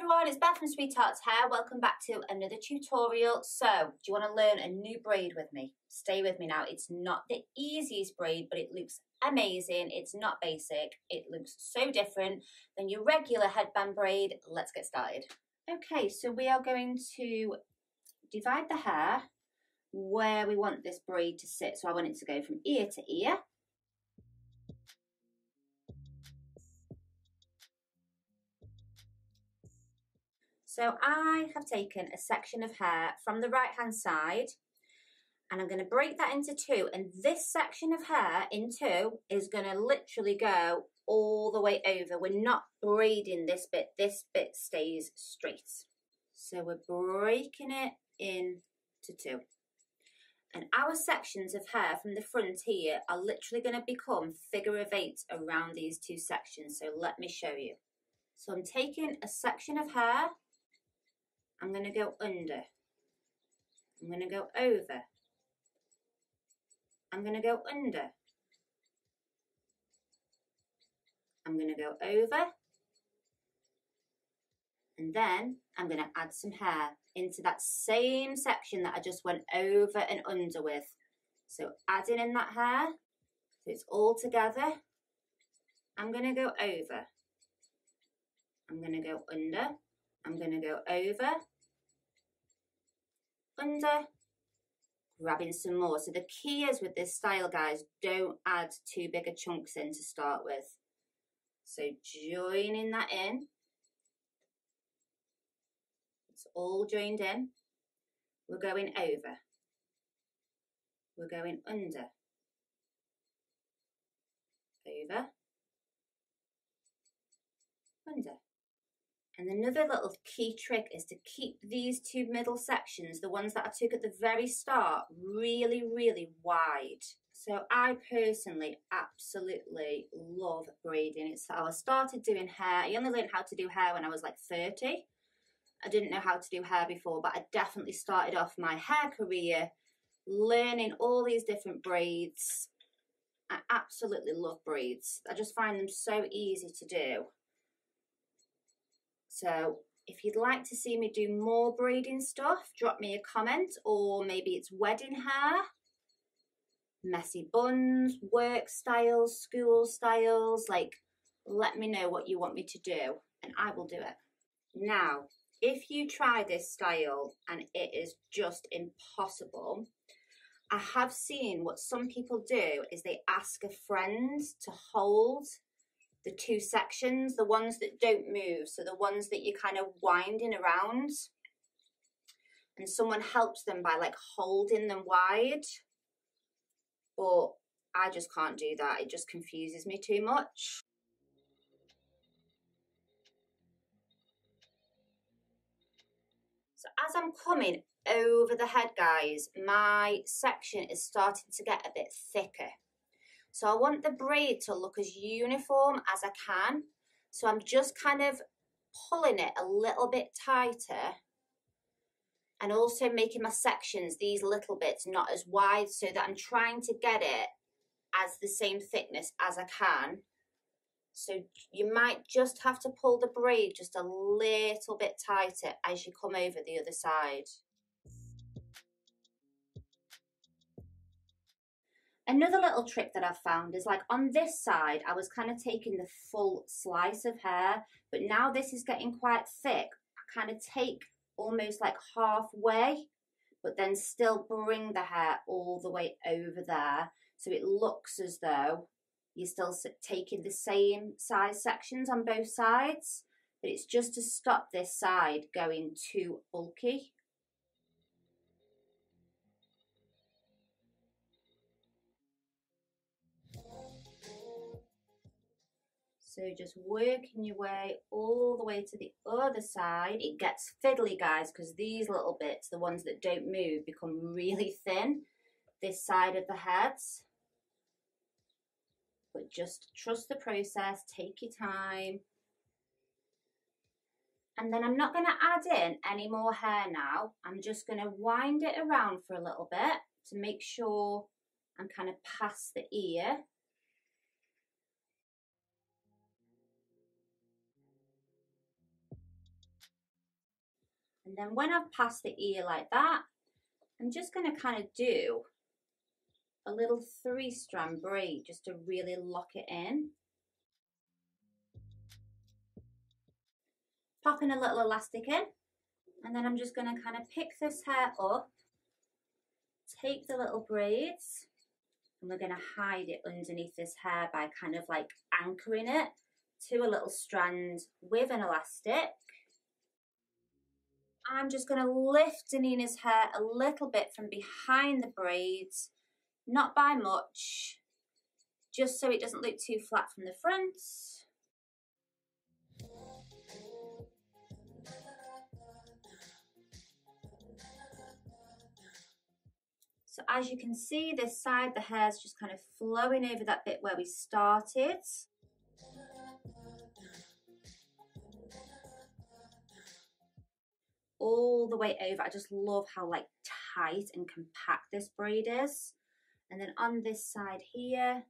everyone, it's Beth from Sweethearts Hair. Welcome back to another tutorial. So, do you want to learn a new braid with me? Stay with me now. It's not the easiest braid, but it looks amazing. It's not basic. It looks so different than your regular headband braid. Let's get started. Okay, so we are going to divide the hair where we want this braid to sit. So I want it to go from ear to ear. So I have taken a section of hair from the right hand side and I'm going to break that into two, and this section of hair in two is going to literally go all the way over. We're not braiding this bit stays straight. So we're breaking it into two. And our sections of hair from the front here are literally going to become figure of eight around these two sections. So let me show you. So I'm taking a section of hair, I'm going to go under, I'm going to go over, I'm going to go under, I'm going to go over, and then I'm going to add some hair into that same section that I just went over and under with. So adding in that hair, so it's all together. I'm going to go over, I'm going to go under, I'm going to go over, under, grabbing some more. So the key is with this style, guys, don't add too big a chunks in to start with. So joining that in, it's all joined in. We're going over, we're going under, over, under. And another little key trick is to keep these two middle sections, the ones that I took at the very start, really, really wide. So I personally absolutely love braiding. It's how I started doing hair. I only learned how to do hair when I was like 30. I didn't know how to do hair before, but I definitely started off my hair career learning all these different braids. I absolutely love braids. I just find them so easy to do. So if you'd like to see me do more braiding stuff, drop me a comment, or maybe it's wedding hair, messy buns, work styles, school styles, like let me know what you want me to do and I will do it. Now, if you try this style and it is just impossible, I have seen what some people do is they ask a friend to hold the two sections, the ones that don't move, so the ones that you're kind of winding around, and someone helps them by like holding them wide, but I just can't do that. It just confuses me too much. So as I'm coming over the head, guys, my section is starting to get a bit thicker. So I want the braid to look as uniform as I can. So I'm just kind of pulling it a little bit tighter and also making my sections, these little bits, not as wide, so that I'm trying to get it as the same thickness as I can. So you might just have to pull the braid just a little bit tighter as you come over the other side. Another little trick that I've found is like on this side, I was kind of taking the full slice of hair, but now this is getting quite thick. I kind of take almost like halfway, but then still bring the hair all the way over there. So it looks as though you're still taking the same size sections on both sides, but it's just to stop this side going too bulky. So just working your way all the way to the other side. It gets fiddly, guys, because these little bits, the ones that don't move, become really thin this side of the heads. But just trust the process, take your time. And then I'm not going to add in any more hair now. I'm just going to wind it around for a little bit to make sure I'm kind of past the ear. And then when I've passed the ear like that, I'm just going to kind of do a little 3-strand braid just to really lock it in. Popping a little elastic in, and then I'm just going to kind of pick this hair up, take the little braids, and we're going to hide it underneath this hair by kind of like anchoring it to a little strand with an elastic. I'm just going to lift Danina's hair a little bit from behind the braids, not by much, just so it doesn't look too flat from the front. So as you can see, this side, the hair's just kind of flowing over that bit where we started. All the way over. I just love how like tight and compact this braid is. And then on this side here,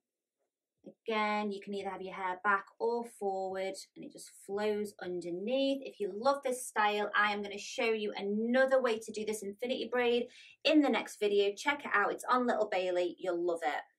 again, you can either have your hair back or forward and it just flows underneath. If you love this style, I am going to show you another way to do this infinity braid in the next video. Check it out. It's on Little Bailey. You'll love it.